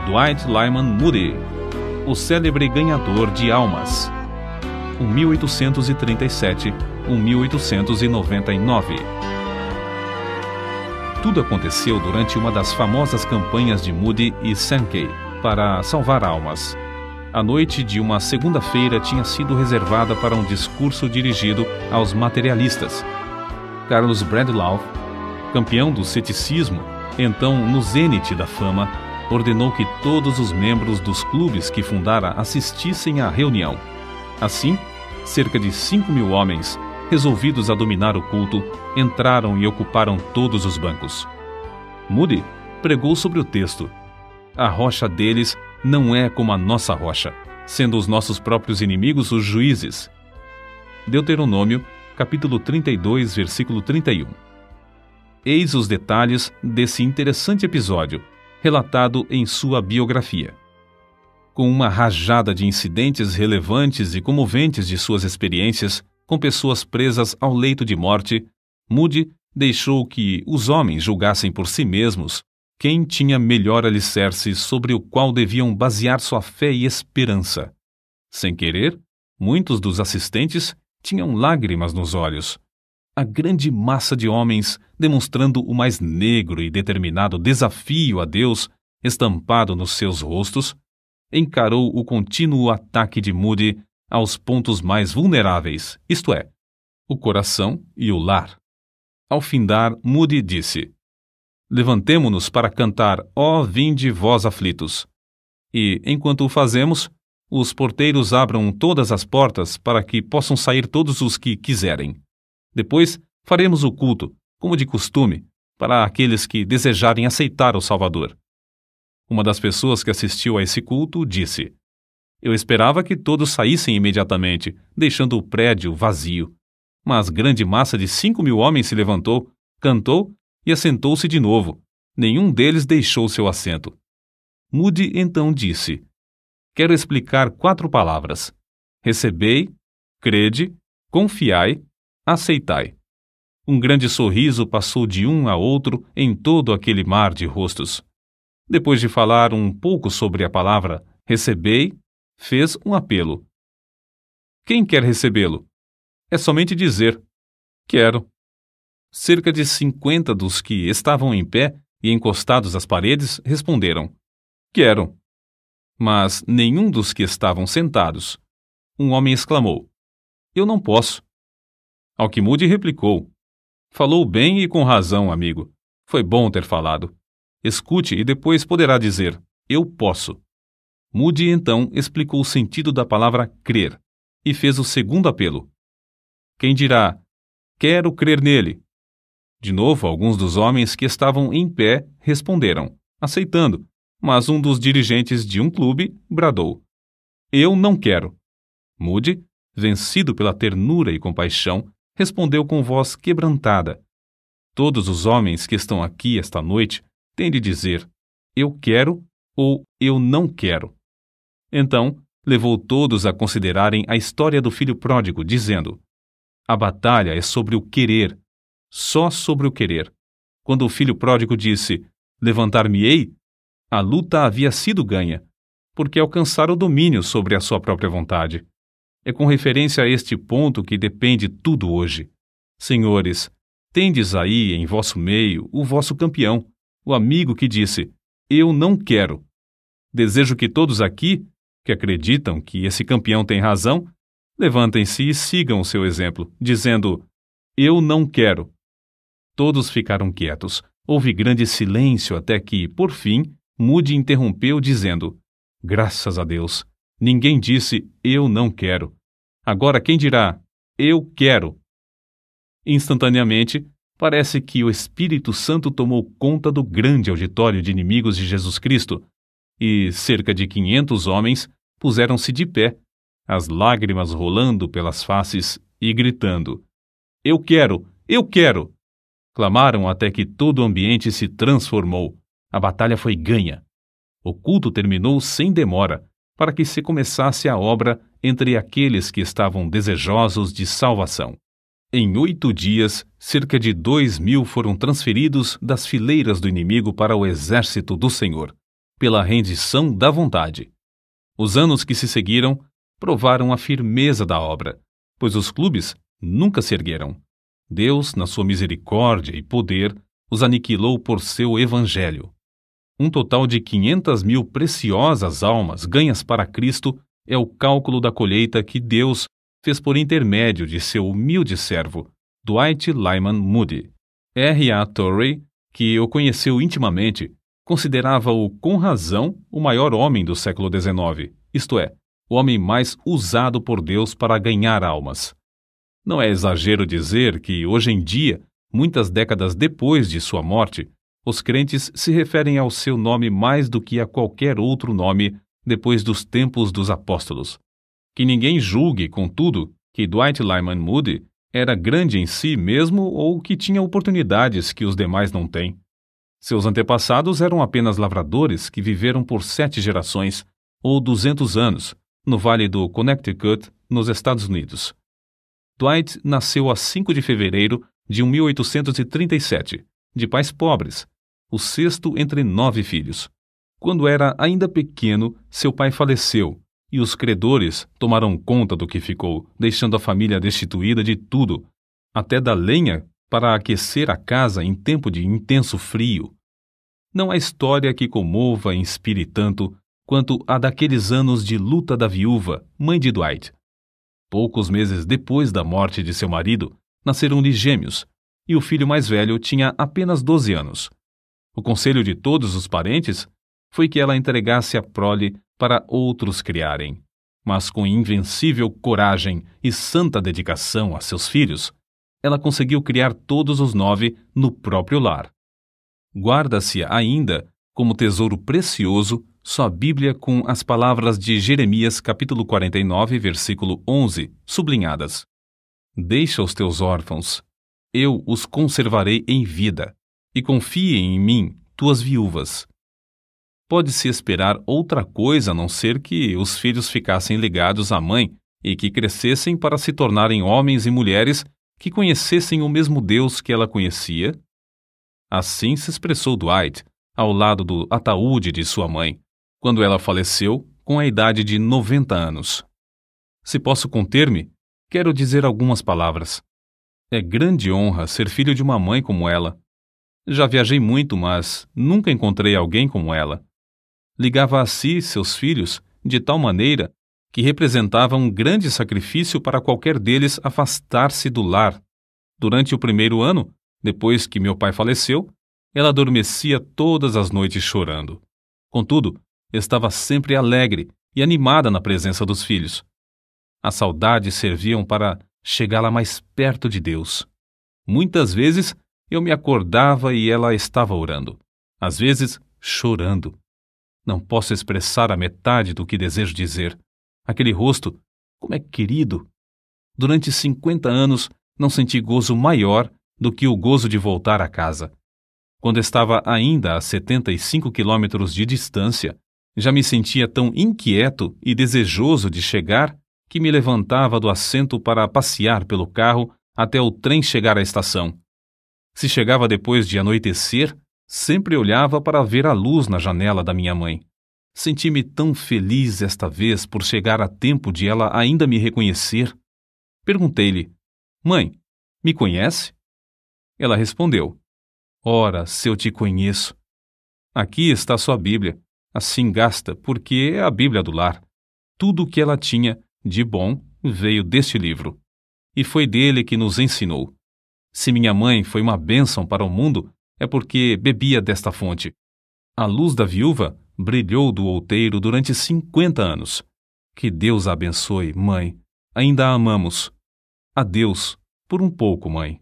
Dwight Lyman Moody, o célebre ganhador de almas, 1837–1899. Tudo aconteceu durante uma das famosas campanhas de Moody e Sankey para salvar almas. A noite de uma segunda-feira tinha sido reservada para um discurso dirigido aos materialistas. Carlos Bradlaugh, campeão do ceticismo, então no zênite da fama, ordenou que todos os membros dos clubes que fundara assistissem à reunião. Assim, cerca de 5.000 homens, resolvidos a dominar o culto, entraram e ocuparam todos os bancos. Moody pregou sobre o texto: a rocha deles não é como a nossa rocha, sendo os nossos próprios inimigos os juízes. Deuteronômio, capítulo 32, versículo 31. Eis os detalhes desse interessante episódio, relatado em sua biografia. Com uma rajada de incidentes relevantes e comoventes de suas experiências com pessoas presas ao leito de morte, Moody deixou que os homens julgassem por si mesmos quem tinha melhor alicerce sobre o qual deviam basear sua fé e esperança. Sem querer, muitos dos assistentes tinham lágrimas nos olhos. A grande massa de homens, demonstrando o mais negro e determinado desafio a Deus estampado nos seus rostos, encarou o contínuo ataque de Moody aos pontos mais vulneráveis, isto é, o coração e o lar. Ao findar, Moody disse: levantemo-nos para cantar, ó vinde vós aflitos. E, enquanto o fazemos, os porteiros abram todas as portas para que possam sair todos os que quiserem. Depois, faremos o culto, como de costume, para aqueles que desejarem aceitar o Salvador. Uma das pessoas que assistiu a esse culto disse: eu esperava que todos saíssem imediatamente, deixando o prédio vazio. Mas grande massa de 5.000 homens se levantou, cantou e assentou-se de novo. Nenhum deles deixou seu assento. Moody então disse: quero explicar 4 palavras: recebei, crede, confiai, aceitai. Um grande sorriso passou de um a outro em todo aquele mar de rostos. Depois de falar um pouco sobre a palavra recebei, fez um apelo. Quem quer recebê-lo? É somente dizer: quero. Cerca de 50 dos que estavam em pé e encostados às paredes responderam: quero. Mas nenhum dos que estavam sentados. Um homem exclamou: eu não posso. Ao que Moody replicou: falou bem e com razão, amigo. Foi bom ter falado. Escute e depois poderá dizer: eu posso. Moody então explicou o sentido da palavra crer e fez o segundo apelo. Quem dirá: quero crer nele? De novo, alguns dos homens que estavam em pé responderam, aceitando, mas um dos dirigentes de um clube bradou: eu não quero. Moody, vencido pela ternura e compaixão, respondeu com voz quebrantada: todos os homens que estão aqui esta noite têm de dizer: eu quero ou eu não quero. Então, levou todos a considerarem a história do filho pródigo, dizendo: a batalha é sobre o querer, só sobre o querer. Quando o filho pródigo disse: levantar-me-ei, a luta havia sido ganha, porque alcançara o domínio sobre a sua própria vontade. É com referência a este ponto que depende tudo hoje. Senhores, tendes aí em vosso meio o vosso campeão, o amigo que disse: eu não quero. Desejo que todos aqui, que acreditam que esse campeão tem razão, levantem-se e sigam o seu exemplo, dizendo: eu não quero. Todos ficaram quietos. Houve grande silêncio até que, por fim, Moody interrompeu dizendo: graças a Deus, ninguém disse eu não quero. Agora quem dirá eu quero? Instantaneamente, parece que o Espírito Santo tomou conta do grande auditório de inimigos de Jesus Cristo, e cerca de 500 homens puseram-se de pé, as lágrimas rolando pelas faces e gritando: eu quero! Eu quero! Clamaram até que todo o ambiente se transformou. A batalha foi ganha. O culto terminou sem demora, para que se começasse a obra entre aqueles que estavam desejosos de salvação. Em 8 dias, cerca de 2.000 foram transferidos das fileiras do inimigo para o exército do Senhor. pela rendição da vontade. Os anos que se seguiram provaram a firmeza da obra, pois os clubes nunca se ergueram. Deus, na sua misericórdia e poder, os aniquilou por seu evangelho. Um total de 500.000 preciosas almas ganhas para Cristo é o cálculo da colheita que Deus fez por intermédio de seu humilde servo, Dwight Lyman Moody. R.A. Torrey, que o conheceu intimamente, considerava-o com razão o maior homem do século XIX, isto é, o homem mais usado por Deus para ganhar almas. Não é exagero dizer que, hoje em dia, muitas décadas depois de sua morte, os crentes se referem ao seu nome mais do que a qualquer outro nome depois dos tempos dos apóstolos. Que ninguém julgue, contudo, que Dwight Lyman Moody era grande em si mesmo ou que tinha oportunidades que os demais não têm. Seus antepassados eram apenas lavradores que viveram por 7 gerações, ou 200 anos, no Vale do Connecticut, nos Estados Unidos. Dwight nasceu a 5 de fevereiro de 1837, de pais pobres, o 6º entre 9 filhos. Quando era ainda pequeno, seu pai faleceu, e os credores tomaram conta do que ficou, deixando a família destituída de tudo, até da lenha para aquecer a casa em tempo de intenso frio. Não há história que comova e inspire tanto quanto a daqueles anos de luta da viúva, mãe de Dwight. Poucos meses depois da morte de seu marido, nasceram-lhe gêmeos, e o filho mais velho tinha apenas 12 anos. O conselho de todos os parentes foi que ela entregasse a prole para outros criarem, mas com invencível coragem e santa dedicação a seus filhos, ela conseguiu criar todos os 9 no próprio lar. Guarda-se ainda, como tesouro precioso, sua Bíblia com as palavras de Jeremias capítulo 49, versículo 11, sublinhadas. Deixa os teus órfãos, eu os conservarei em vida, e confiem em mim, tuas viúvas. Pode-se esperar outra coisa a não ser que os filhos ficassem ligados à mãe e que crescessem para se tornarem homens e mulheres que conhecessem o mesmo Deus que ela conhecia? Assim se expressou Dwight, ao lado do ataúde de sua mãe, quando ela faleceu com a idade de 90 anos. Se posso conter-me, quero dizer algumas palavras. É grande honra ser filho de uma mãe como ela. Já viajei muito, mas nunca encontrei alguém como ela. Ligava a si seus filhos de tal maneira que representava um grande sacrifício para qualquer deles afastar-se do lar. Durante o primeiro ano, depois que meu pai faleceu, ela adormecia todas as noites chorando. Contudo, estava sempre alegre e animada na presença dos filhos. As saudades serviam para chegá-la mais perto de Deus. Muitas vezes eu me acordava e ela estava orando, às vezes chorando. Não posso expressar a metade do que desejo dizer. Aquele rosto, como é querido! Durante 50 anos não senti gozo maior do que o gozo de voltar a casa. Quando estava ainda a 75 quilômetros de distância, já me sentia tão inquieto e desejoso de chegar que me levantava do assento para passear pelo carro até o trem chegar à estação. Se chegava depois de anoitecer, sempre olhava para ver a luz na janela da minha mãe. Senti-me tão feliz esta vez por chegar a tempo de ela ainda me reconhecer. Perguntei-lhe: Mãe, me conhece? Ela respondeu: Ora, se eu te conheço. Aqui está sua Bíblia. Assim gasta, porque é a Bíblia do lar. Tudo o que ela tinha de bom veio deste livro. E foi dele que nos ensinou. Se minha mãe foi uma bênção para o mundo, é porque bebia desta fonte. A luz da viúva brilhou do outeiro durante 50 anos. Que Deus a abençoe, mãe. Ainda a amamos. Adeus, por um pouco, mãe.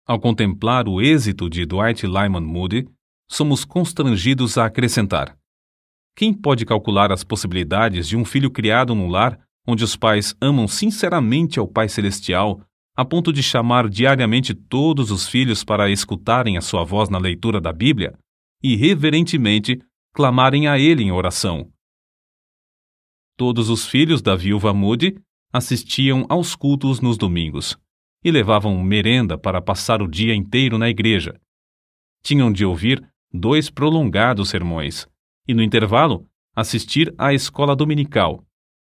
Ao contemplar o êxito de Dwight Lyman Moody, somos constrangidos a acrescentar: quem pode calcular as possibilidades de um filho criado num lar onde os pais amam sinceramente ao Pai Celestial, a ponto de chamar diariamente todos os filhos para escutarem a sua voz na leitura da Bíblia e reverentemente clamarem a ele em oração? Todos os filhos da viúva Moody assistiam aos cultos nos domingos e levavam merenda para passar o dia inteiro na igreja. Tinham de ouvir 2 prolongados sermões, e, no intervalo, assistir à escola dominical.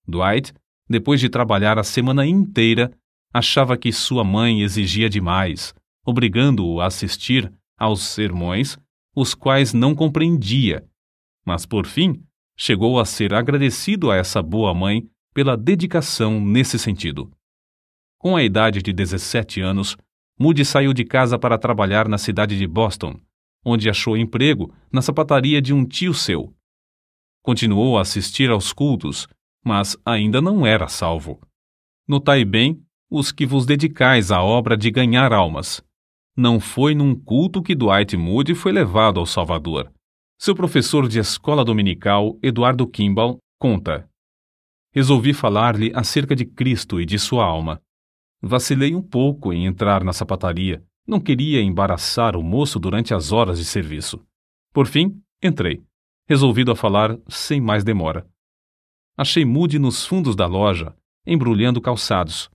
Dwight, depois de trabalhar a semana inteira, achava que sua mãe exigia demais, obrigando-o a assistir aos sermões, os quais não compreendia, mas, por fim, chegou a ser agradecido a essa boa mãe pela dedicação nesse sentido. Com a idade de 17 anos, Moody saiu de casa para trabalhar na cidade de Boston, onde achou emprego na sapataria de um tio seu. Continuou a assistir aos cultos, mas ainda não era salvo. Notai bem os que vos dedicais à obra de ganhar almas. Não foi num culto que Dwight Moody foi levado ao Salvador. Seu professor de escola dominical, Eduardo Kimball, conta: resolvi falar-lhe acerca de Cristo e de sua alma. Vacilei um pouco em entrar na sapataria. Não queria embaraçar o moço durante as horas de serviço. Por fim, entrei, resolvido a falar sem mais demora. Achei Moody nos fundos da loja, embrulhando calçados.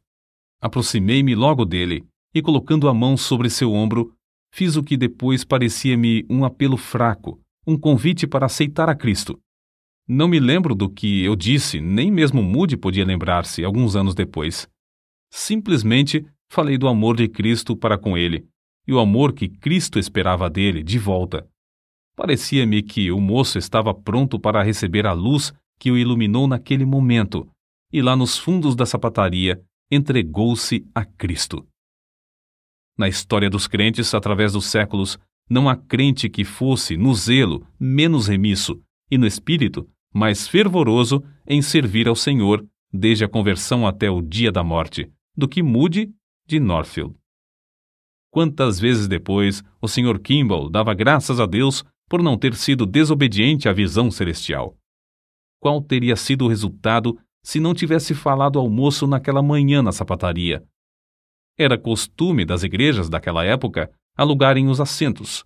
Aproximei-me logo dele e, colocando a mão sobre seu ombro, fiz o que depois parecia-me um apelo fraco, um convite para aceitar a Cristo. Não me lembro do que eu disse, nem mesmo Moody podia lembrar-se alguns anos depois. Simplesmente falei do amor de Cristo para com ele, e o amor que Cristo esperava dele de volta. Parecia-me que o moço estava pronto para receber a luz que o iluminou naquele momento, e lá nos fundos da sapataria entregou-se a Cristo. Na história dos crentes, através dos séculos, não há crente que fosse, no zelo, menos remisso, e no espírito, mais fervoroso em servir ao Senhor, desde a conversão até o dia da morte, do que Moody de Northfield. Quantas vezes depois o Sr. Kimball dava graças a Deus por não ter sido desobediente à visão celestial. Qual teria sido o resultado se não tivesse falado ao moço naquela manhã na sapataria? Era costume das igrejas daquela época alugarem os assentos.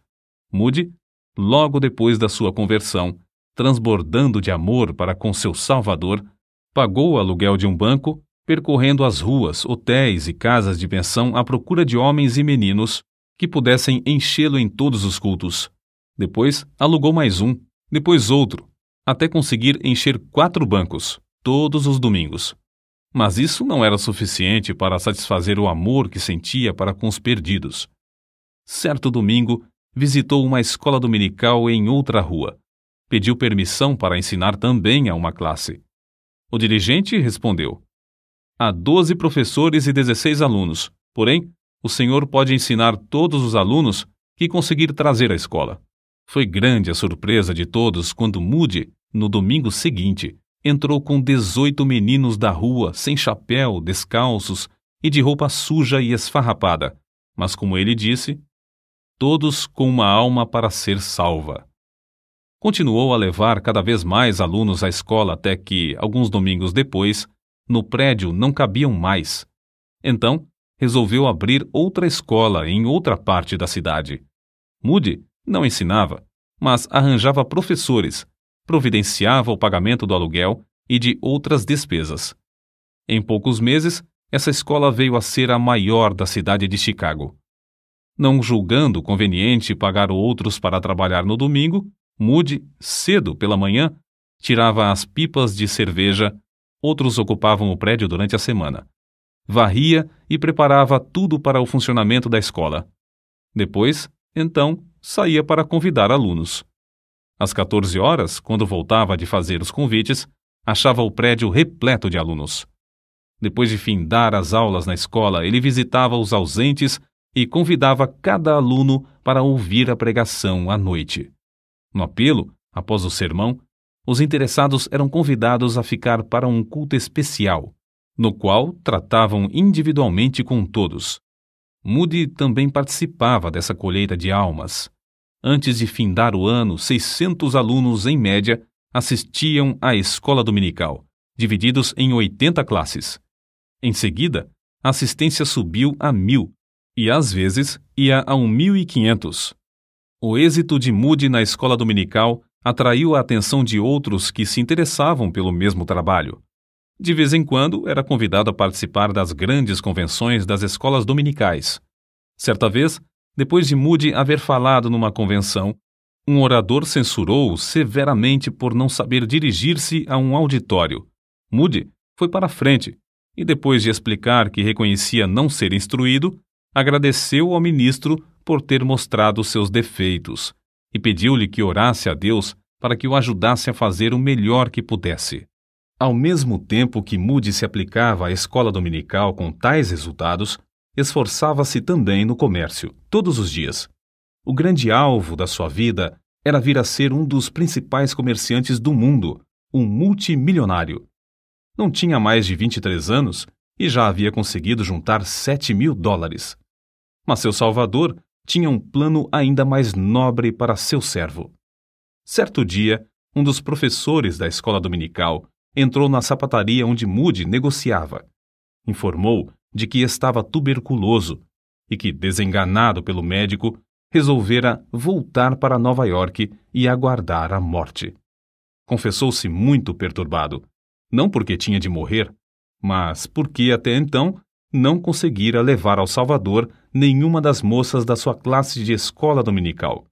Moody, logo depois da sua conversão, transbordando de amor para com seu Salvador, pagou o aluguel de um banco, percorrendo as ruas, hotéis e casas de pensão à procura de homens e meninos que pudessem enchê-lo em todos os cultos. Depois alugou mais um, depois outro, até conseguir encher 4 bancos, todos os domingos. Mas isso não era suficiente para satisfazer o amor que sentia para com os perdidos. Certo domingo, visitou uma escola dominical em outra rua. Pediu permissão para ensinar também a uma classe. O dirigente respondeu: há 12 professores e 16 alunos, porém, o senhor pode ensinar todos os alunos que conseguir trazer à escola. Foi grande a surpresa de todos quando Moody, no domingo seguinte, entrou com 18 meninos da rua, sem chapéu, descalços e de roupa suja e esfarrapada, mas, como ele disse, todos com uma alma para ser salva. Continuou a levar cada vez mais alunos à escola até que, alguns domingos depois, no prédio não cabiam mais. Então, resolveu abrir outra escola em outra parte da cidade. Moody não ensinava, mas arranjava professores, providenciava o pagamento do aluguel e de outras despesas. Em poucos meses, essa escola veio a ser a maior da cidade de Chicago. Não julgando conveniente pagar outros para trabalhar no domingo, Moody, cedo pela manhã, tirava as pipas de cerveja. Outros ocupavam o prédio durante a semana. Varria e preparava tudo para o funcionamento da escola. Depois, então, saía para convidar alunos. Às 14 horas, quando voltava de fazer os convites, achava o prédio repleto de alunos. Depois de findar as aulas na escola, ele visitava os ausentes e convidava cada aluno para ouvir a pregação à noite. No apelo, após o sermão, os interessados eram convidados a ficar para um culto especial, no qual tratavam individualmente com todos. Moody também participava dessa colheita de almas. Antes de findar o ano, 600 alunos, em média, assistiam à escola dominical, divididos em 80 classes. Em seguida, a assistência subiu a 1.000 e, às vezes, ia a 1.500. O êxito de Moody na escola dominical atraiu a atenção de outros que se interessavam pelo mesmo trabalho. De vez em quando, era convidado a participar das grandes convenções das escolas dominicais. Certa vez, depois de Moody haver falado numa convenção, Um orador censurou-o severamente por não saber dirigir-se a um auditório. Moody foi para a frente e, depois de explicar que reconhecia não ser instruído, agradeceu ao ministro por ter mostrado seus defeitos e pediu-lhe que orasse a Deus para que o ajudasse a fazer o melhor que pudesse. Ao mesmo tempo que Moody se aplicava à escola dominical com tais resultados, esforçava-se também no comércio, todos os dias. O grande alvo da sua vida era vir a ser um dos principais comerciantes do mundo, um multimilionário. Não tinha mais de 23 anos e já havia conseguido juntar $7.000. Mas seu Salvador tinha um plano ainda mais nobre para seu servo. Certo dia, um dos professores da escola dominical entrou na sapataria onde Moody negociava. Informou de que estava tuberculoso e que, desenganado pelo médico, resolvera voltar para Nova York e aguardar a morte. Confessou-se muito perturbado, não porque tinha de morrer, mas porque até então não conseguira levar ao Salvador nenhuma das moças da sua classe de escola dominical.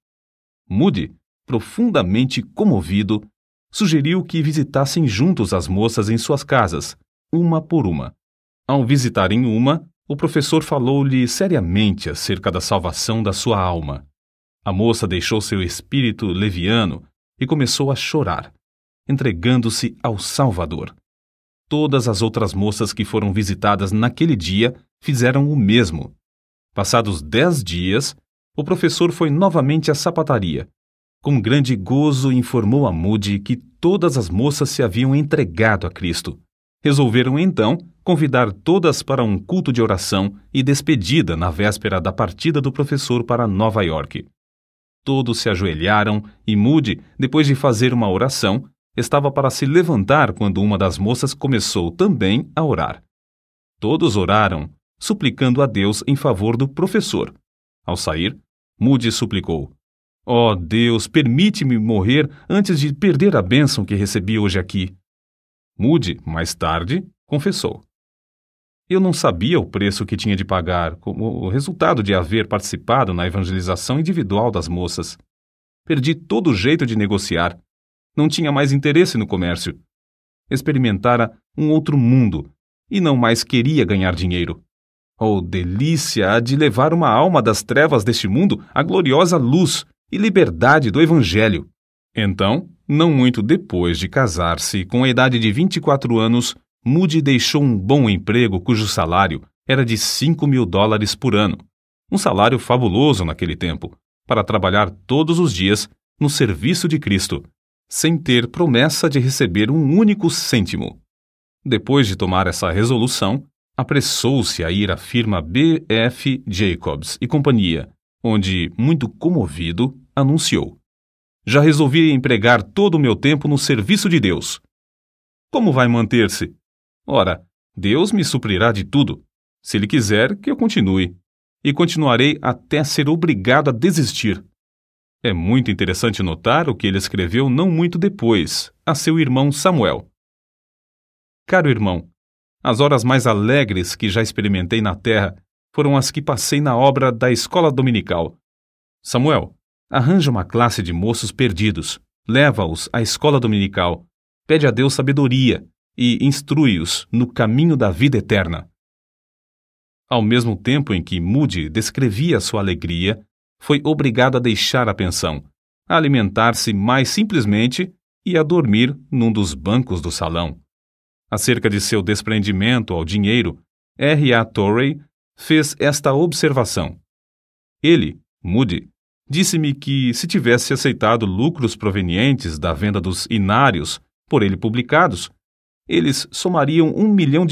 Moody, profundamente comovido, sugeriu que visitassem juntos as moças em suas casas, uma por uma. Ao visitarem uma, o professor falou-lhe seriamente acerca da salvação da sua alma. A moça deixou seu espírito leviano e começou a chorar, entregando-se ao Salvador. Todas as outras moças que foram visitadas naquele dia fizeram o mesmo. Passados 10 dias, o professor foi novamente à sapataria. Com grande gozo informou a Moody que todas as moças se haviam entregado a Cristo. Resolveram então convidar todas para um culto de oração e despedida na véspera da partida do professor para Nova York. Todos se ajoelharam e Moody, depois de fazer uma oração, estava para se levantar quando uma das moças começou também a orar. Todos oraram, suplicando a Deus em favor do professor. Ao sair, Moody suplicou: "Ó Deus, permite-me morrer antes de perder a bênção que recebi hoje aqui." Moody, mais tarde, confessou: "Eu não sabia o preço que tinha de pagar como resultado de haver participado na evangelização individual das moças. Perdi todo o jeito de negociar. Não tinha mais interesse no comércio. Experimentara um outro mundo e não mais queria ganhar dinheiro. Oh, delícia de levar uma alma das trevas deste mundo à gloriosa luz e liberdade do Evangelho." Então, não muito depois de casar-se, com a idade de 24 anos, Moody deixou um bom emprego cujo salário era de $5.000 por ano, um salário fabuloso naquele tempo, para trabalhar todos os dias no serviço de Cristo, sem ter promessa de receber um único cêntimo. Depois de tomar essa resolução, apressou-se a ir à firma B.F. Jacobs e Companhia, onde, muito comovido, anunciou: "Já resolvi empregar todo o meu tempo no serviço de Deus." "Como vai manter-se?" "Ora, Deus me suprirá de tudo, se Ele quiser que eu continue, e continuarei até ser obrigado a desistir." É muito interessante notar o que ele escreveu não muito depois, a seu irmão Samuel. "Caro irmão, as horas mais alegres que já experimentei na terra foram as que passei na obra da escola dominical. Samuel, arranja uma classe de moços perdidos, leva-os à escola dominical, pede a Deus sabedoria e instrui-os no caminho da vida eterna." Ao mesmo tempo em que Moody descrevia sua alegria, foi obrigado a deixar a pensão, a alimentar-se mais simplesmente e a dormir num dos bancos do salão. Acerca de seu desprendimento ao dinheiro, R.A. Torrey fez esta observação: "Ele, Moody, disse-me que, se tivesse aceitado lucros provenientes da venda dos inários por ele publicados, eles somariam $1 milhão.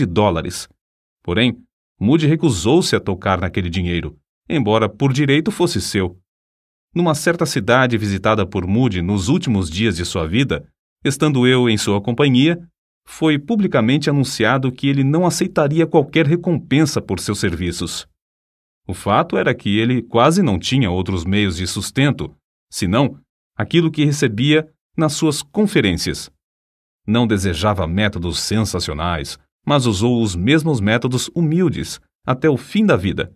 Porém, Moody recusou-se a tocar naquele dinheiro, embora por direito fosse seu. Numa certa cidade visitada por Moody nos últimos dias de sua vida, estando eu em sua companhia, foi publicamente anunciado que ele não aceitaria qualquer recompensa por seus serviços. O fato era que ele quase não tinha outros meios de sustento, senão aquilo que recebia nas suas conferências. Não desejava métodos sensacionais, mas usou os mesmos métodos humildes até o fim da vida.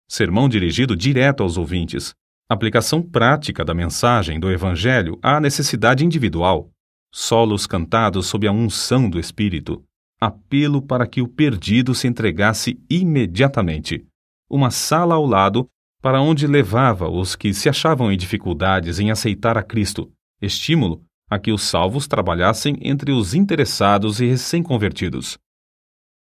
Sermão dirigido direto aos ouvintes, Aplicação prática da mensagem do Evangelho à necessidade individual. Solos cantados sob a unção do Espírito. Apelo para que o perdido se entregasse imediatamente. Uma sala ao lado para onde levava os que se achavam em dificuldades em aceitar a Cristo. Estímulo a que os salvos trabalhassem entre os interessados e recém-convertidos.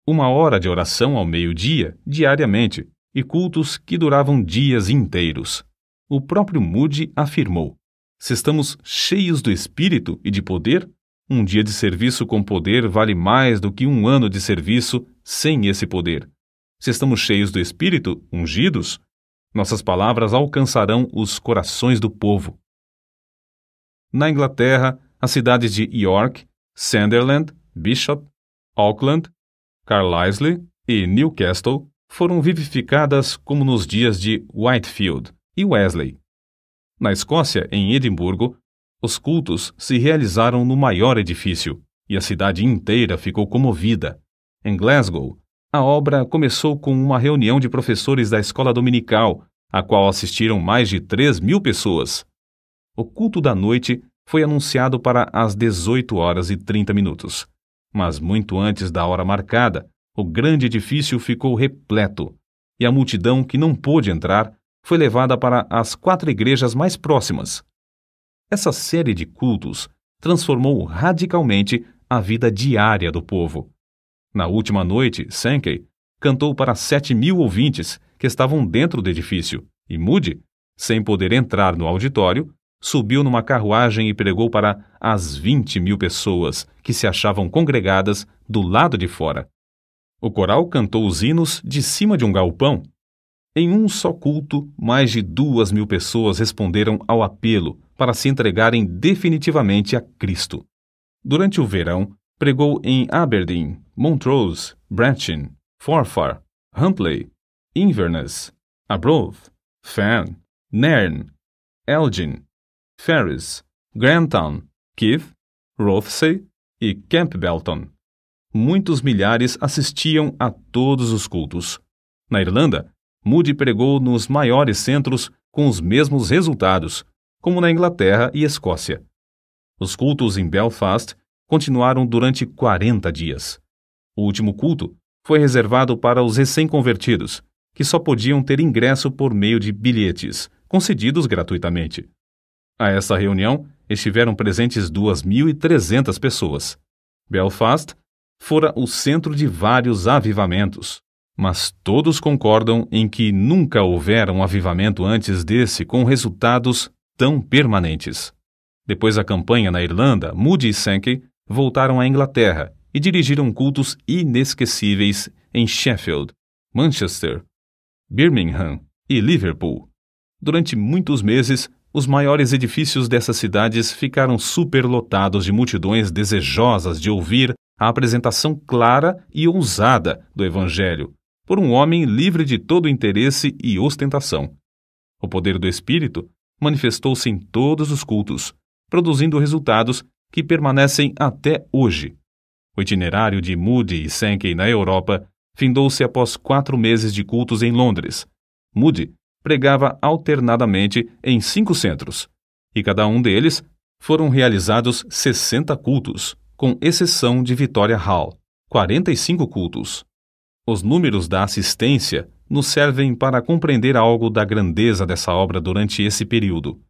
1 hora de oração ao meio-dia, diariamente, e cultos que duravam dias inteiros. O próprio Moody afirmou: se estamos cheios do Espírito e de poder, um dia de serviço com poder vale mais do que 1 ano de serviço sem esse poder. Se estamos cheios do Espírito, ungidos, nossas palavras alcançarão os corações do povo. Na Inglaterra, as cidades de York, Sunderland, Bishop, Auckland, Carlisle e Newcastle foram vivificadas como nos dias de Whitefield e Wesley. Na Escócia, em Edimburgo, os cultos se realizaram no maior edifício e a cidade inteira ficou comovida. Em Glasgow, a obra começou com uma reunião de professores da escola dominical, a qual assistiram mais de 3.000 pessoas. O culto da noite foi anunciado para as 18h30, mas muito antes da hora marcada, o grande edifício ficou repleto, e a multidão que não pôde entrar foi levada para as 4 igrejas mais próximas. Essa série de cultos transformou radicalmente a vida diária do povo. Na última noite, Sankey cantou para 7.000 ouvintes que estavam dentro do edifício, e Moody, sem poder entrar no auditório, subiu numa carruagem e pregou para as 20.000 pessoas que se achavam congregadas do lado de fora. O coral cantou os hinos de cima de um galpão. Em um só culto, mais de 2.000 pessoas responderam ao apelo para se entregarem definitivamente a Cristo. Durante o verão, pregou em Aberdeen, Montrose, Brechin, Forfar, Huntly, Inverness, Arbroath, Fan, Nairn, Elgin, Ferris, Grantown, Keith, Rothesay e Campbellton. Muitos milhares assistiam a todos os cultos. Na Irlanda, Moody pregou nos maiores centros com os mesmos resultados, como na Inglaterra e Escócia. Os cultos em Belfast continuaram durante 40 dias. O último culto foi reservado para os recém-convertidos, que só podiam ter ingresso por meio de bilhetes, concedidos gratuitamente. A essa reunião estiveram presentes 2.300 pessoas. Belfast fora o centro de vários avivamentos, mas todos concordam em que nunca houvera um avivamento antes desse com resultados tão permanentes. Depois da campanha na Irlanda, Moody e Sankey voltaram à Inglaterra e dirigiram cultos inesquecíveis em Sheffield, Manchester, Birmingham e Liverpool. Durante muitos meses, os maiores edifícios dessas cidades ficaram superlotados de multidões desejosas de ouvir a apresentação clara e ousada do Evangelho, por um homem livre de todo interesse e ostentação. O poder do Espírito manifestou-se em todos os cultos, produzindo resultados que permanecem até hoje. O itinerário de Moody e Sankey na Europa findou-se após 4 meses de cultos em Londres. Moody pregava alternadamente em 5 centros, e cada um deles foram realizados 60 cultos, com exceção de Victoria Hall, 45 cultos. Os números da assistência nos servem para compreender algo da grandeza dessa obra durante esse período.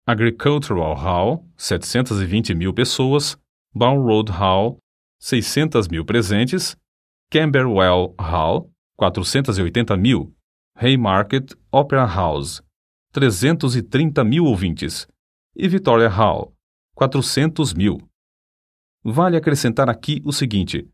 Agricultural Hall, 720.000 pessoas, Balroad Hall, 600.000 presentes, Camberwell Hall, 480.000, Haymarket Opera House, 330.000 ouvintes, e Victoria Hall, 400.000. Vale acrescentar aqui o seguinte: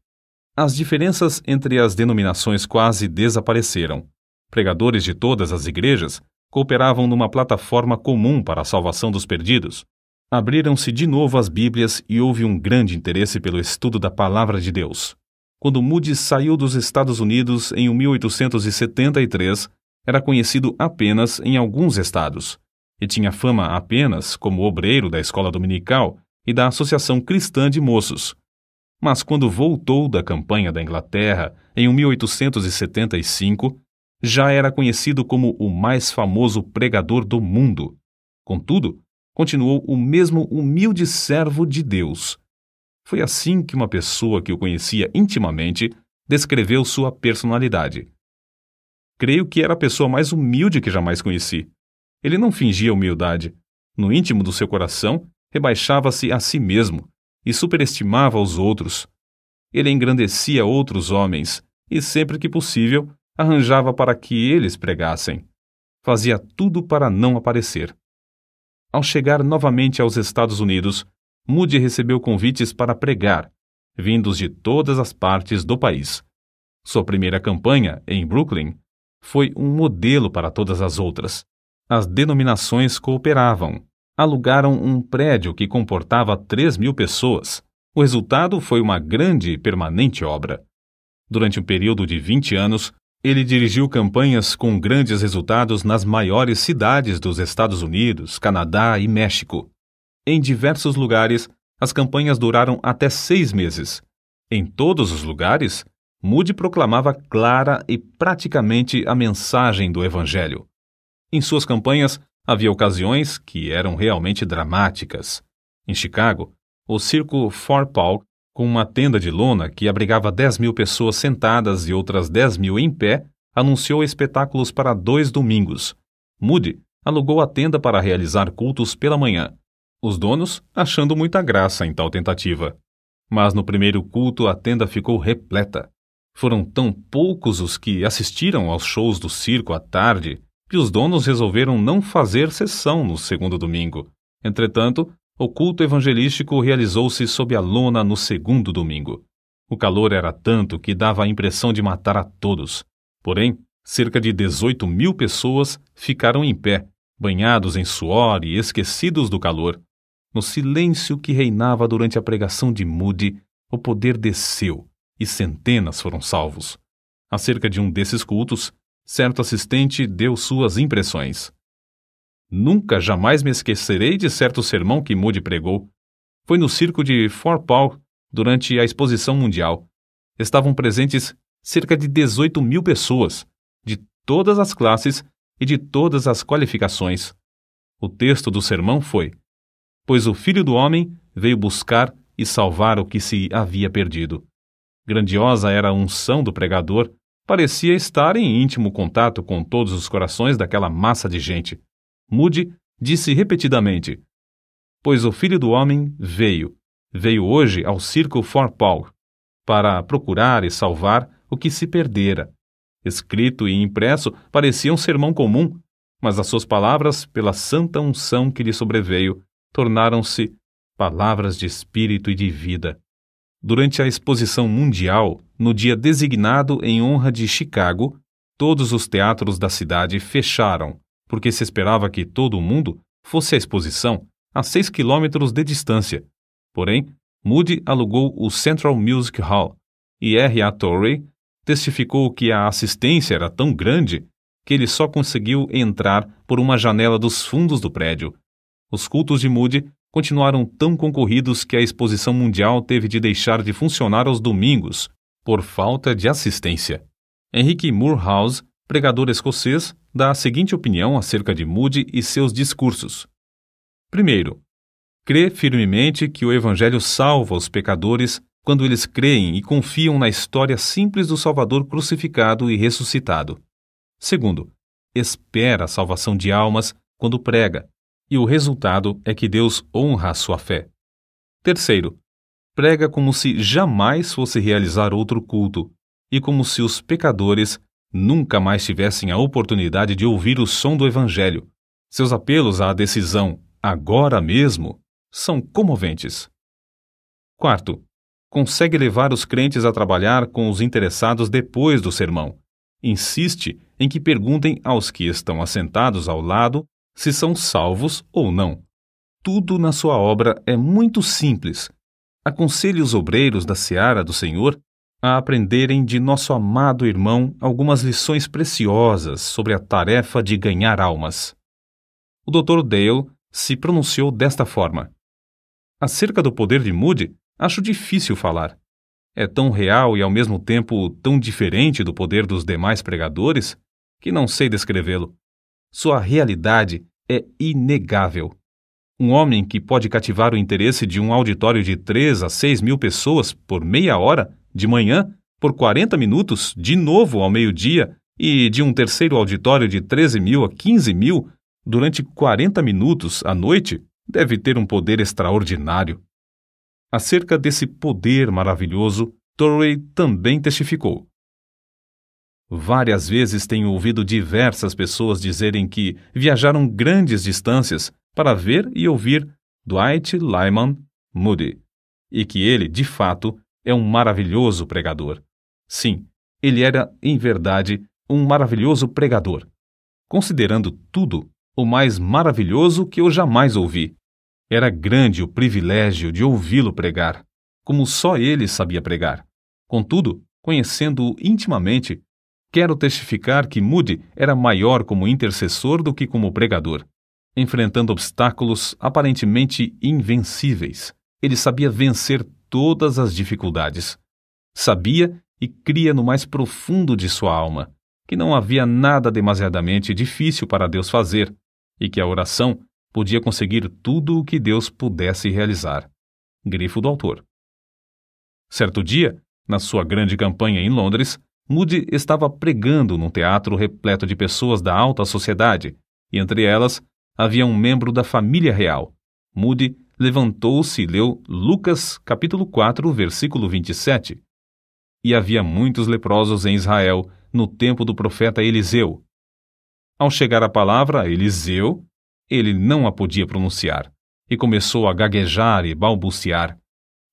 as diferenças entre as denominações quase desapareceram. Pregadores de todas as igrejas cooperavam numa plataforma comum para a salvação dos perdidos. Abriram-se de novo as Bíblias e houve um grande interesse pelo estudo da Palavra de Deus. Quando Moody saiu dos Estados Unidos em 1873, era conhecido apenas em alguns estados, e tinha fama apenas como obreiro da escola dominical e da Associação Cristã de Moços. Mas quando voltou da campanha da Inglaterra em 1875, já era conhecido como o mais famoso pregador do mundo. Contudo, continuou o mesmo humilde servo de Deus. Foi assim que uma pessoa que o conhecia intimamente descreveu sua personalidade. Creio que era a pessoa mais humilde que jamais conheci. Ele não fingia humildade. No íntimo do seu coração, rebaixava-se a si mesmo e superestimava os outros. Ele engrandecia outros homens e, sempre que possível, arranjava para que eles pregassem. Fazia tudo para não aparecer. Ao chegar novamente aos Estados Unidos, Moody recebeu convites para pregar, vindos de todas as partes do país. Sua primeira campanha, em Brooklyn, foi um modelo para todas as outras. As denominações cooperavam. Alugaram um prédio que comportava 3.000 pessoas. O resultado foi uma grande e permanente obra. Durante um período de 20 anos, ele dirigiu campanhas com grandes resultados nas maiores cidades dos Estados Unidos, Canadá e México. Em diversos lugares, as campanhas duraram até 6 meses. Em todos os lugares, Moody proclamava clara e praticamente a mensagem do Evangelho. Em suas campanhas, havia ocasiões que eram realmente dramáticas. Em Chicago, o circo Fort Park, com uma tenda de lona que abrigava 10.000 pessoas sentadas e outras 10.000 em pé, anunciou espetáculos para 2 domingos. Moody alugou a tenda para realizar cultos pela manhã, os donos achando muita graça em tal tentativa. Mas no primeiro culto a tenda ficou repleta. Foram tão poucos os que assistiram aos shows do circo à tarde que os donos resolveram não fazer sessão no segundo domingo. Entretanto, o culto evangelístico realizou-se sob a lona no segundo domingo. O calor era tanto que dava a impressão de matar a todos. Porém, cerca de 18.000 pessoas ficaram em pé, banhados em suor e esquecidos do calor. No silêncio que reinava durante a pregação de Moody, o poder desceu e centenas foram salvos. Acerca de um desses cultos, certo assistente deu suas impressões. Nunca jamais me esquecerei de certo sermão que Moody pregou. Foi no circo de Fort Park durante a Exposição Mundial. Estavam presentes cerca de 18.000 pessoas, de todas as classes e de todas as qualificações. O texto do sermão foi: "Pois o Filho do Homem veio buscar e salvar o que se havia perdido." Grandiosa era a unção do pregador, parecia estar em íntimo contato com todos os corações daquela massa de gente. Moody disse repetidamente: "Pois o Filho do Homem veio hoje ao circo Fort Park, para procurar e salvar o que se perdera." Escrito e impresso parecia um sermão comum, mas as suas palavras, pela santa unção que lhe sobreveio, tornaram-se palavras de espírito e de vida. Durante a Exposição Mundial, no dia designado em honra de Chicago, todos os teatros da cidade fecharam, porque se esperava que todo o mundo fosse à exposição a 6 quilômetros de distância. Porém, Moody alugou o Central Music Hall e R.A. Torrey testificou que a assistência era tão grande que ele só conseguiu entrar por uma janela dos fundos do prédio. Os cultos de Moody continuaram tão concorridos que a Exposição Mundial teve de deixar de funcionar aos domingos, por falta de assistência. Henry Moorhouse, pregador escocês, dá a seguinte opinião acerca de Moody e seus discursos. Primeiro, crê firmemente que o Evangelho salva os pecadores quando eles creem e confiam na história simples do Salvador crucificado e ressuscitado. Segundo, espera a salvação de almas quando prega, e o resultado é que Deus honra a sua fé. Terceiro, prega como se jamais fosse realizar outro culto, e como se os pecadores nunca mais tivessem a oportunidade de ouvir o som do Evangelho. Seus apelos à decisão, agora mesmo, são comoventes. Quarto, consegue levar os crentes a trabalhar com os interessados depois do sermão. Insiste em que perguntem aos que estão assentados ao lado se são salvos ou não. Tudo na sua obra é muito simples. Aconselhe os obreiros da seara do Senhor a aprenderem de nosso amado irmão algumas lições preciosas sobre a tarefa de ganhar almas. O Dr. Dale se pronunciou desta forma: "Acerca do poder de Moody, acho difícil falar. É tão real e ao mesmo tempo tão diferente do poder dos demais pregadores que não sei descrevê-lo. Sua realidade é inegável. Um homem que pode cativar o interesse de um auditório de 3 a 6 mil pessoas por meia hora, de manhã, por 40 minutos, de novo ao meio-dia, e de um terceiro auditório de 13 mil a 15 mil, durante 40 minutos à noite, deve ter um poder extraordinário. Acerca desse poder maravilhoso, Torrey também testificou. Várias vezes tenho ouvido diversas pessoas dizerem que viajaram grandes distâncias para ver e ouvir Dwight Lyman Moody, e que ele, de fato, é um maravilhoso pregador. Sim, ele era, em verdade, um maravilhoso pregador. Considerando tudo, o mais maravilhoso que eu jamais ouvi. Era grande o privilégio de ouvi-lo pregar, como só ele sabia pregar. Contudo, conhecendo-o intimamente, quero testificar que Moody era maior como intercessor do que como pregador. Enfrentando obstáculos aparentemente invencíveis, ele sabia vencer todas as dificuldades. Sabia e cria no mais profundo de sua alma que não havia nada demasiadamente difícil para Deus fazer e que a oração podia conseguir tudo o que Deus pudesse realizar. Grifo do autor. Certo dia, na sua grande campanha em Londres, Moody estava pregando num teatro repleto de pessoas da alta sociedade, e entre elas havia um membro da família real. Moody levantou-se e leu Lucas capítulo 4, versículo 27. E havia muitos leprosos em Israel no tempo do profeta Eliseu. Ao chegar a palavra Eliseu, ele não a podia pronunciar, e começou a gaguejar e balbuciar.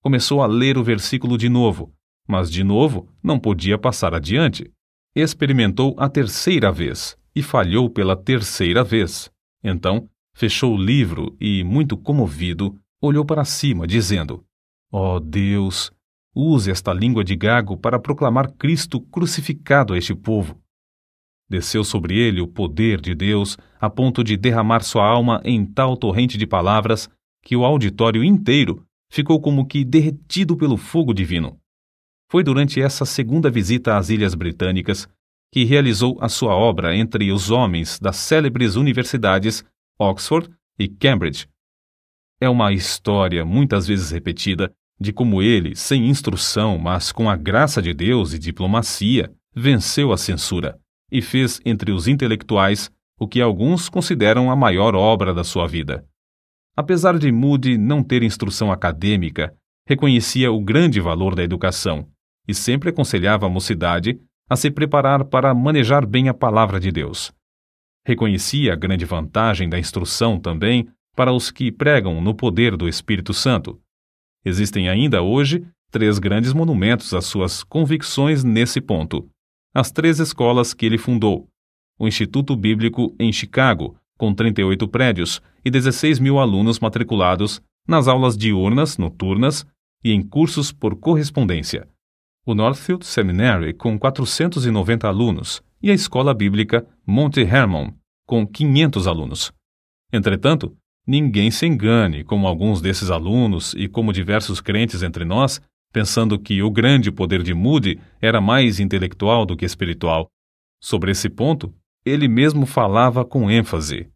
Começou a ler o versículo de novo, mas de novo não podia passar adiante. Experimentou a terceira vez, e falhou pela terceira vez. Então, fechou o livro e, muito comovido, olhou para cima, dizendo: "Ó Deus, use esta língua de gago para proclamar Cristo crucificado a este povo." Desceu sobre ele o poder de Deus a ponto de derramar sua alma em tal torrente de palavras que o auditório inteiro ficou como que derretido pelo fogo divino. Foi durante essa segunda visita às Ilhas Britânicas que realizou a sua obra entre os homens das célebres universidades Oxford e Cambridge. É uma história muitas vezes repetida de como ele, sem instrução, mas com a graça de Deus e diplomacia, venceu a censura e fez entre os intelectuais o que alguns consideram a maior obra da sua vida. Apesar de Moody não ter instrução acadêmica, reconhecia o grande valor da educação e sempre aconselhava a mocidade a se preparar para manejar bem a palavra de Deus. Reconhecia a grande vantagem da instrução também para os que pregam no poder do Espírito Santo. Existem ainda hoje 3 grandes monumentos às suas convicções nesse ponto. As 3 escolas que ele fundou: o Instituto Bíblico em Chicago, com 38 prédios e 16 mil alunos matriculados nas aulas diurnas, noturnas e em cursos por correspondência; o Northfield Seminary, com 490 alunos, e a Escola Bíblica Monte Hermon, com 500 alunos. Entretanto, ninguém se engane, como alguns desses alunos e como diversos crentes entre nós, pensando que o grande poder de Moody era mais intelectual do que espiritual. Sobre esse ponto, ele mesmo falava com ênfase.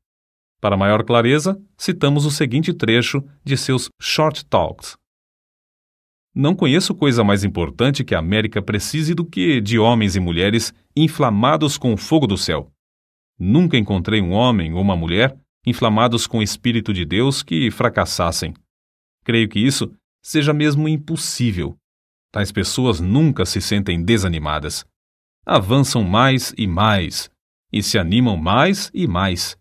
Para maior clareza, citamos o seguinte trecho de seus Short Talks. Não conheço coisa mais importante que a América precise do que de homens e mulheres inflamados com o fogo do céu. Nunca encontrei um homem ou uma mulher inflamados com o Espírito de Deus que fracassassem. Creio que isso seja mesmo impossível. Tais pessoas nunca se sentem desanimadas. Avançam mais e se animam mais e mais.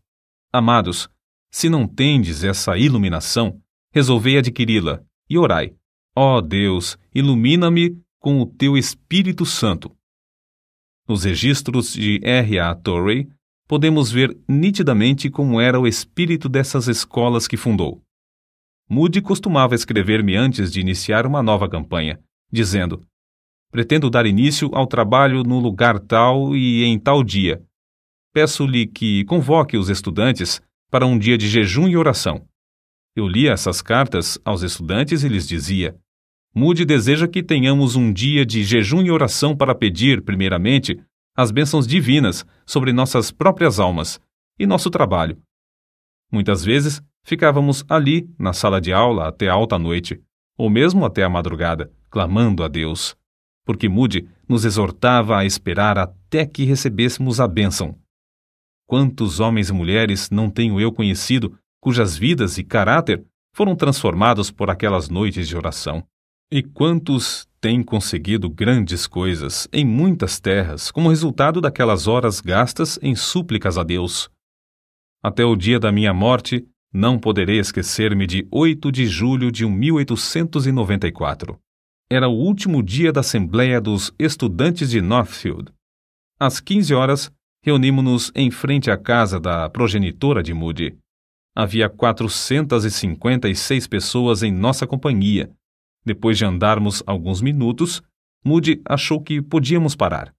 Amados, se não tendes essa iluminação, resolvei adquiri-la e orai: ó Deus, ilumina-me com o teu Espírito Santo. Nos registros de R.A. Torrey, podemos ver nitidamente como era o espírito dessas escolas que fundou. Moody costumava escrever-me antes de iniciar uma nova campanha, dizendo: pretendo dar início ao trabalho no lugar tal e em tal dia. Peço-lhe que convoque os estudantes para um dia de jejum e oração. Eu lia essas cartas aos estudantes e lhes dizia: Moody deseja que tenhamos um dia de jejum e oração para pedir, primeiramente, as bênçãos divinas sobre nossas próprias almas e nosso trabalho. Muitas vezes, ficávamos ali, na sala de aula, até alta noite, ou mesmo até a madrugada, clamando a Deus, porque Moody nos exortava a esperar até que recebêssemos a bênção. Quantos homens e mulheres não tenho eu conhecido, cujas vidas e caráter foram transformados por aquelas noites de oração? E quantos têm conseguido grandes coisas em muitas terras como resultado daquelas horas gastas em súplicas a Deus? Até o dia da minha morte, não poderei esquecer-me de 8 de julho de 1894. Era o último dia da Assembleia dos Estudantes de Northfield. Às 15 horas, reunimos-nos em frente à casa da progenitora de Moody. Havia 456 pessoas em nossa companhia. Depois de andarmos alguns minutos, Moody achou que podíamos parar.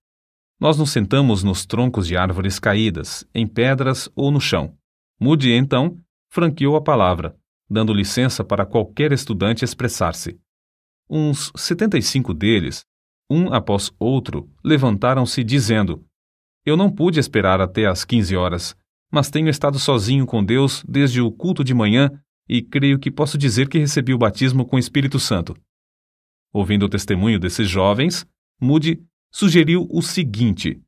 Nós nos sentamos nos troncos de árvores caídas, em pedras ou no chão. Moody, então, franqueou a palavra, dando licença para qualquer estudante expressar-se. Uns 75 deles, um após outro, levantaram-se dizendo: Eu não pude esperar até às 15 horas, mas tenho estado sozinho com Deus desde o culto de manhã e creio que posso dizer que recebi o batismo com o Espírito Santo. Ouvindo o testemunho desses jovens, Moody sugeriu o seguinte: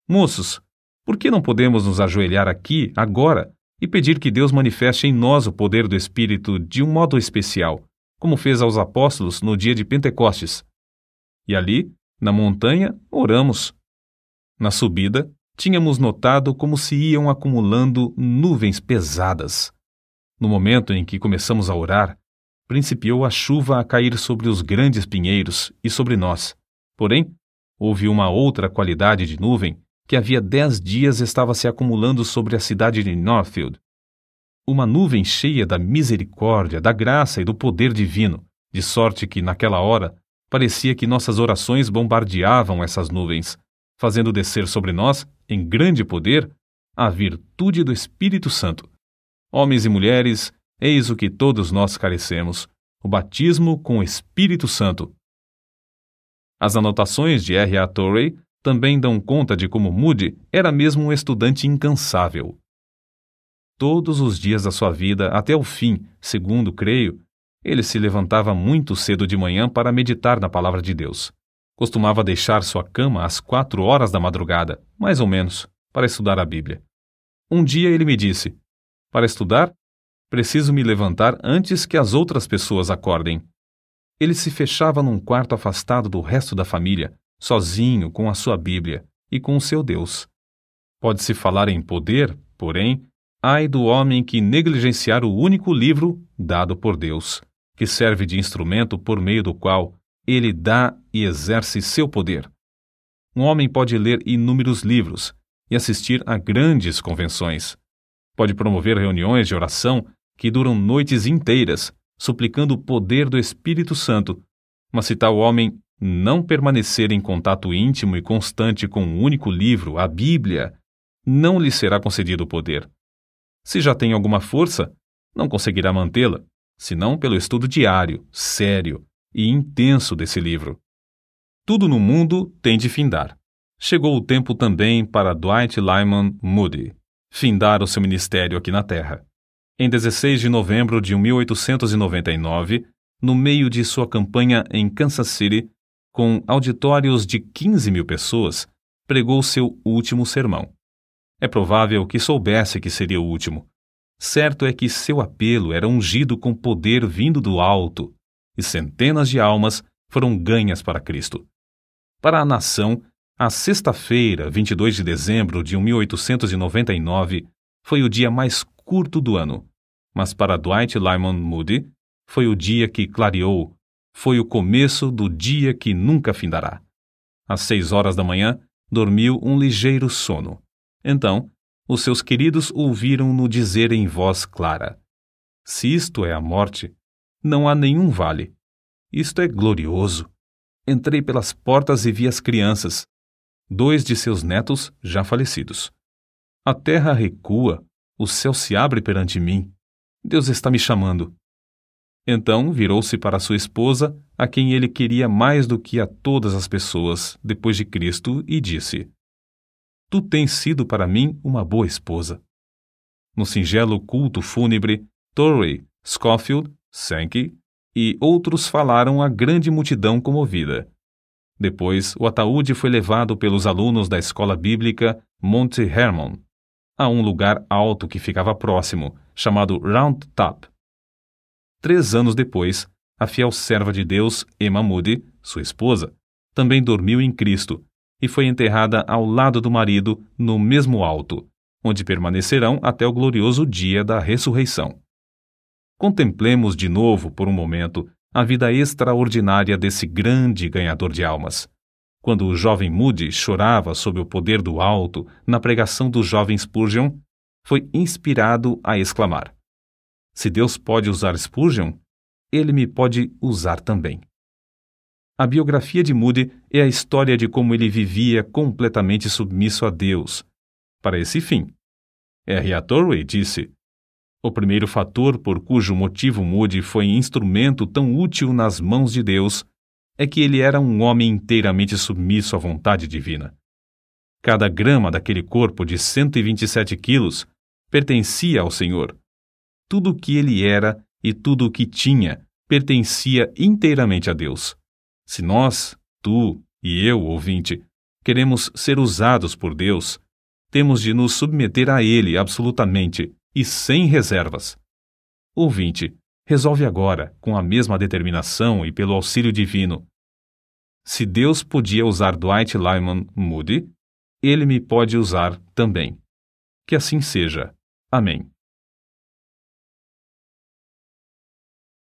Moços, por que não podemos nos ajoelhar aqui, agora, e pedir que Deus manifeste em nós o poder do Espírito de um modo especial, como fez aos apóstolos no dia de Pentecostes? E ali, na montanha, oramos. Na subida, tínhamos notado como se iam acumulando nuvens pesadas. No momento em que começamos a orar, principiou a chuva a cair sobre os grandes pinheiros e sobre nós. Porém, houve uma outra qualidade de nuvem que havia 10 dias estava se acumulando sobre a cidade de Northfield. Uma nuvem cheia da misericórdia, da graça e do poder divino, de sorte que, naquela hora, parecia que nossas orações bombardeavam essas nuvens, fazendo descer sobre nós, em grande poder, a virtude do Espírito Santo. Homens e mulheres, eis o que todos nós carecemos: o batismo com o Espírito Santo. As anotações de R. A. Torrey também dão conta de como Moody era mesmo um estudante incansável. Todos os dias da sua vida, até o fim, segundo creio, ele se levantava muito cedo de manhã para meditar na palavra de Deus. Costumava deixar sua cama às 4 horas da madrugada, mais ou menos, para estudar a Bíblia. Um dia ele me disse: Para estudar, preciso me levantar antes que as outras pessoas acordem. Ele se fechava num quarto afastado do resto da família, sozinho com a sua Bíblia e com o seu Deus. Pode-se falar em poder, porém, ai do homem que negligenciar o único livro dado por Deus, que serve de instrumento por meio do qual ele dá e exerce seu poder. Um homem pode ler inúmeros livros e assistir a grandes convenções. Pode promover reuniões de oração que duram noites inteiras, suplicando o poder do Espírito Santo, mas se tal homem não permanecer em contato íntimo e constante com um único livro, a Bíblia, não lhe será concedido o poder. Se já tem alguma força, não conseguirá mantê-la, senão pelo estudo diário, sério e intenso desse livro. Tudo no mundo tem de findar. Chegou o tempo também para Dwight Lyman Moody findar o seu ministério aqui na Terra. Em 16 de novembro de 1899, no meio de sua campanha em Kansas City, com auditórios de 15.000 pessoas, pregou seu último sermão. É provável que soubesse que seria o último. Certo é que seu apelo era ungido com poder vindo do alto, e centenas de almas foram ganhas para Cristo. Para a nação, a sexta-feira, 22 de dezembro de 1899, foi o dia mais curto do ano, mas para Dwight Lyman Moody foi o dia que clareou, foi o começo do dia que nunca findará. Às 6 horas da manhã, dormiu um ligeiro sono. Então, os seus queridos ouviram-no dizer em voz clara: Se isto é a morte, não há nenhum vale. Isto é glorioso. Entrei pelas portas e vi as crianças, 2 de seus netos já falecidos. A terra recua, o céu se abre perante mim. Deus está me chamando. Então virou-se para sua esposa, a quem ele queria mais do que a todas as pessoas, depois de Cristo, e disse: Tu tens sido para mim uma boa esposa. No singelo culto fúnebre, Torrey, Scofield, Sankey e outros falaram à grande multidão comovida. Depois, o ataúde foi levado pelos alunos da escola bíblica Monte Hermon a um lugar alto que ficava próximo, chamado Round Top. 3 anos depois, a fiel serva de Deus, Emma Moody, sua esposa, também dormiu em Cristo e foi enterrada ao lado do marido no mesmo alto, onde permanecerão até o glorioso dia da ressurreição. Contemplemos de novo, por um momento, a vida extraordinária desse grande ganhador de almas. Quando o jovem Moody chorava sob o poder do alto na pregação do jovem Spurgeon, foi inspirado a exclamar: se Deus pode usar Spurgeon, Ele me pode usar também. A biografia de Moody é a história de como ele vivia completamente submisso a Deus. Para esse fim, R.A. Torrey disse: o primeiro fator por cujo motivo Moody foi instrumento tão útil nas mãos de Deus é que ele era um homem inteiramente submisso à vontade divina. Cada grama daquele corpo de 127 quilos pertencia ao Senhor. Tudo o que ele era e tudo o que tinha pertencia inteiramente a Deus. Se nós, tu e eu, ouvinte, queremos ser usados por Deus, temos de nos submeter a Ele absolutamente e sem reservas. Ouvinte, resolve agora, com a mesma determinação e pelo auxílio divino. Se Deus podia usar Dwight Lyman Moody, Ele me pode usar também. Que assim seja. Amém.